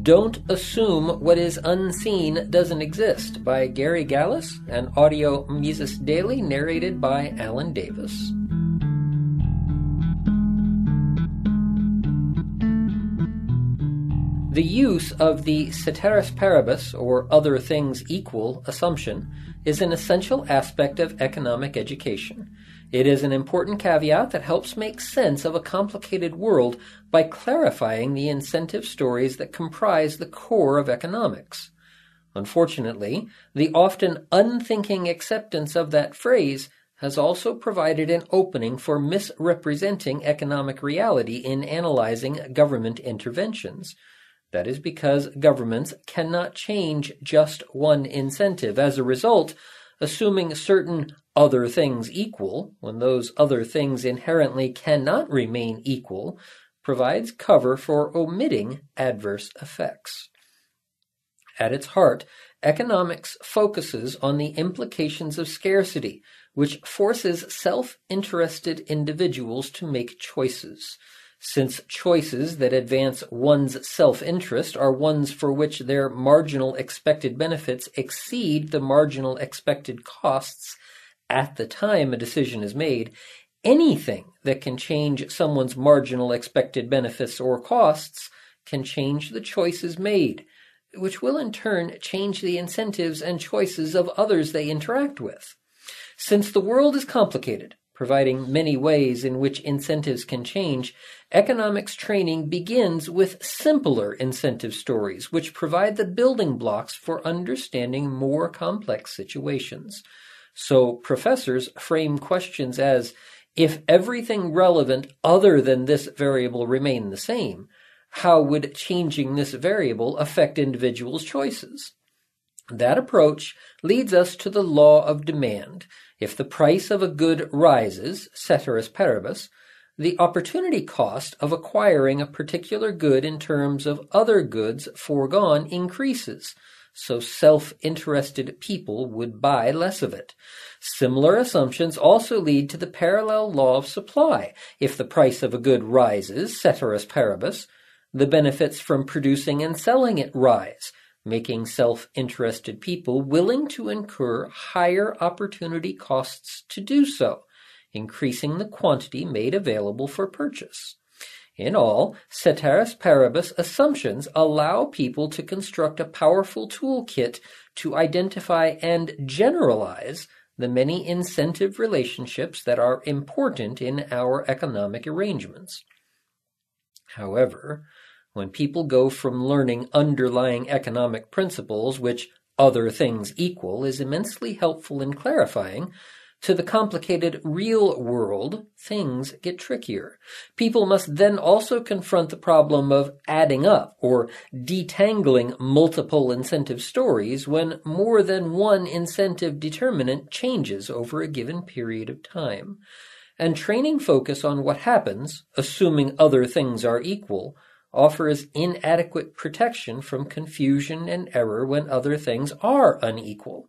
Don't Assume What Is Unseen Doesn't Exist by Gary Gallus, an audio Mises Daily narrated by Alan Davis. The use of the ceteris paribus, or other things equal, assumption is an essential aspect of economic education. It is an important caveat that helps make sense of a complicated world by clarifying the incentive stories that comprise the core of economics. Unfortunately, the often unthinking acceptance of that phrase has also provided an opening for misrepresenting economic reality in analyzing government interventions. That is because governments cannot change just one incentive. As a result, assuming certain other things equal, when those other things inherently cannot remain equal, provides cover for omitting adverse effects. At its heart, economics focuses on the implications of scarcity, which forces self-interested individuals to make choices. Since choices that advance one's self-interest are ones for which their marginal expected benefits exceed the marginal expected costs at the time a decision is made, anything that can change someone's marginal expected benefits or costs can change the choices made, which will in turn change the incentives and choices of others they interact with. Since the world is complicated, providing many ways in which incentives can change, economics training begins with simpler incentive stories, which provide the building blocks for understanding more complex situations. So professors frame questions as, if everything relevant other than this variable remained the same, how would changing this variable affect individuals' choices? That approach leads us to the law of demand. If the price of a good rises, ceteris paribus, the opportunity cost of acquiring a particular good in terms of other goods foregone increases, so self-interested people would buy less of it. Similar assumptions also lead to the parallel law of supply. If the price of a good rises, ceteris paribus, the benefits from producing and selling it rise, making self-interested people willing to incur higher opportunity costs to do so, increasing the quantity made available for purchase. In all, ceteris paribus assumptions allow people to construct a powerful toolkit to identify and generalize the many incentive relationships that are important in our economic arrangements. However, when people go from learning underlying economic principles, which other things equal is immensely helpful in clarifying, to the complicated real world, things get trickier. People must then also confront the problem of adding up or detangling multiple incentive stories when more than one incentive determinant changes over a given period of time. And training focus on what happens, assuming other things are equal, offers inadequate protection from confusion and error when other things are unequal.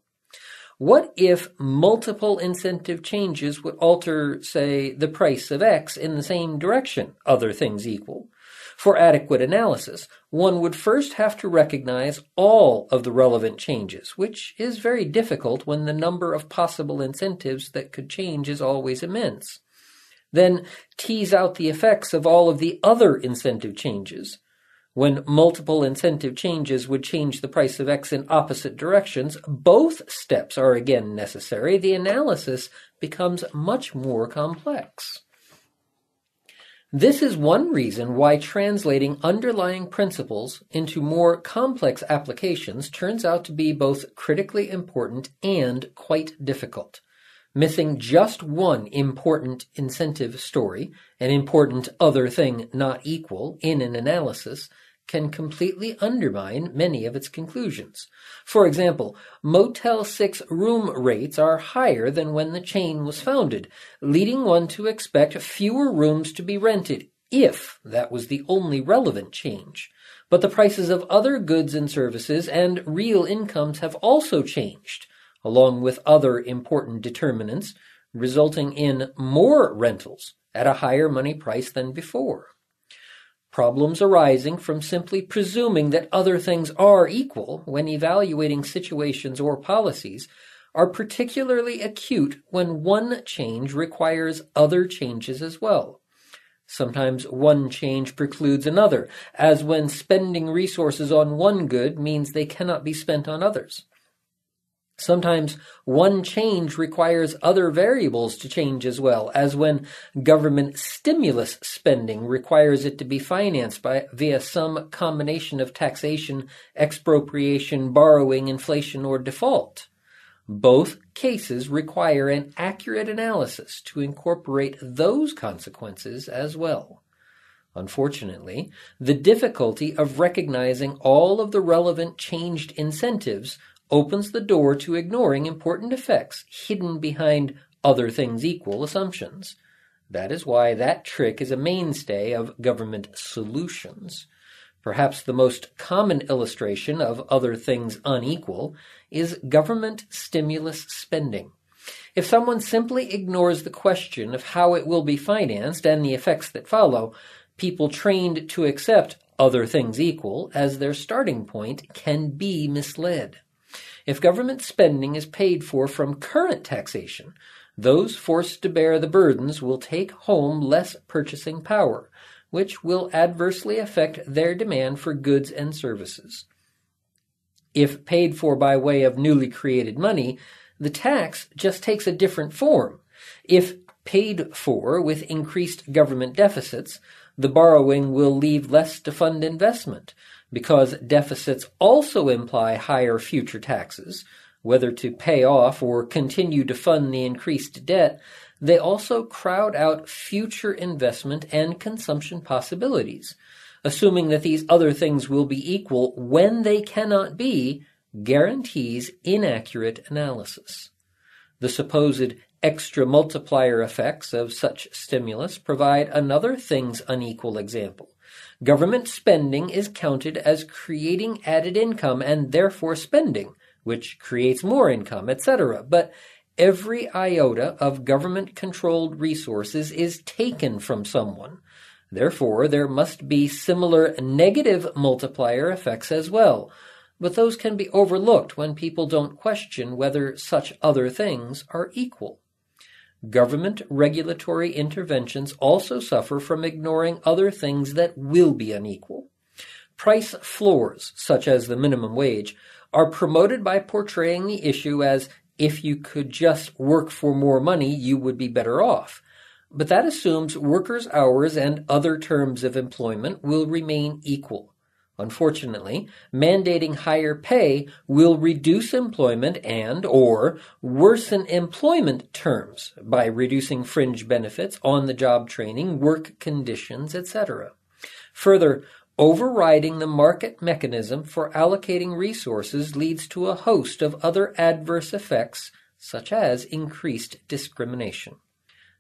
What if multiple incentive changes would alter, say, the price of X in the same direction, other things equal? For adequate analysis, one would first have to recognize all of the relevant changes, which is very difficult when the number of possible incentives that could change is always immense. Then tease out the effects of all of the other incentive changes. When multiple incentive changes would change the price of X in opposite directions, both steps are again necessary. The analysis becomes much more complex. This is one reason why translating underlying principles into more complex applications turns out to be both critically important and quite difficult. Missing just one important incentive story, an important other thing not equal, in an analysis can completely undermine many of its conclusions. For example, Motel 6 room rates are higher than when the chain was founded, leading one to expect fewer rooms to be rented, if that was the only relevant change. But the prices of other goods and services and real incomes have also changed, along with other important determinants, resulting in more rentals at a higher money price than before. Problems arising from simply presuming that other things are equal when evaluating situations or policies are particularly acute when one change requires other changes as well. Sometimes one change precludes another, as when spending resources on one good means they cannot be spent on others. Sometimes one change requires other variables to change as well, as when government stimulus spending requires it to be financed via some combination of taxation, expropriation, borrowing, inflation, or default. Both cases require an accurate analysis to incorporate those consequences as well. Unfortunately, the difficulty of recognizing all of the relevant changed incentives opens the door to ignoring important effects hidden behind other things equal assumptions. That is why that trick is a mainstay of government solutions. Perhaps the most common illustration of other things unequal is government stimulus spending. If someone simply ignores the question of how it will be financed and the effects that follow, people trained to accept other things equal as their starting point can be misled. If government spending is paid for from current taxation, those forced to bear the burdens will take home less purchasing power, which will adversely affect their demand for goods and services. If paid for by way of newly created money, the tax just takes a different form. If paid for with increased government deficits, the borrowing will leave less to fund investment, because deficits also imply higher future taxes. Whether to pay off or continue to fund the increased debt, they also crowd out future investment and consumption possibilities. Assuming that these other things will be equal when they cannot be guarantees inaccurate analysis. The supposed extra multiplier effects of such stimulus provide another things unequal example. Government spending is counted as creating added income and therefore spending, which creates more income, etc. But every iota of government-controlled resources is taken from someone. Therefore, there must be similar negative multiplier effects as well. But those can be overlooked when people don't question whether such other things are equal. Government regulatory interventions also suffer from ignoring other things that will be unequal. Price floors, such as the minimum wage, are promoted by portraying the issue as if you could just work for more money, you would be better off. But that assumes workers' hours and other terms of employment will remain equal. Unfortunately, mandating higher pay will reduce employment or worsen employment terms by reducing fringe benefits, on-the-job training, work conditions, etc. Further, overriding the market mechanism for allocating resources leads to a host of other adverse effects, such as increased discrimination.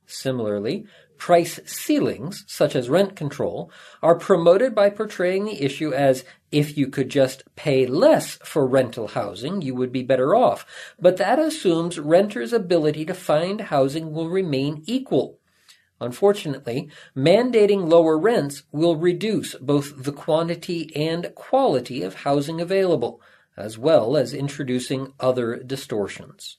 Similarly, price ceilings, such as rent control, are promoted by portraying the issue as if you could just pay less for rental housing, you would be better off. But that assumes renters' ability to find housing will remain equal. Unfortunately, mandating lower rents will reduce both the quantity and quality of housing available, as well as introducing other distortions.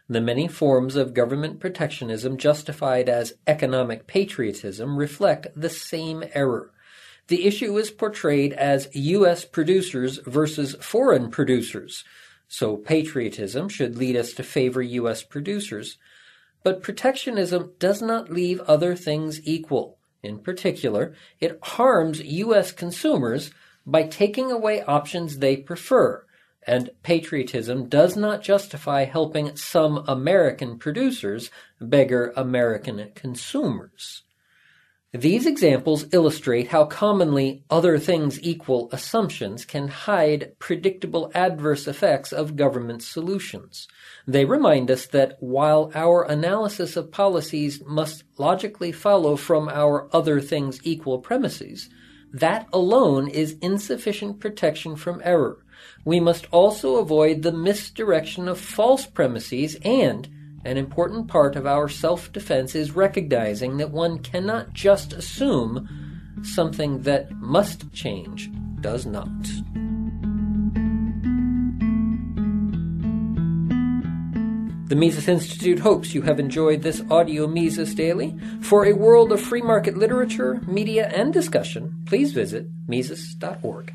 The many forms of government protectionism justified as economic patriotism reflect the same error. The issue is portrayed as U.S. producers versus foreign producers, so patriotism should lead us to favor U.S. producers. But protectionism does not leave other things equal. In particular, it harms U.S. consumers by taking away options they prefer, and patriotism does not justify helping some American producers beggar American consumers. These examples illustrate how commonly other things equal assumptions can hide predictable adverse effects of government solutions. They remind us that while our analysis of policies must logically follow from our other things equal premises, that alone is insufficient protection from error. We must also avoid the misdirection of false premises, and an important part of our self-defense is recognizing that one cannot just assume something that must change does not. The Mises Institute hopes you have enjoyed this audio Mises Daily. For a world of free market literature, media, and discussion, please visit Mises.org.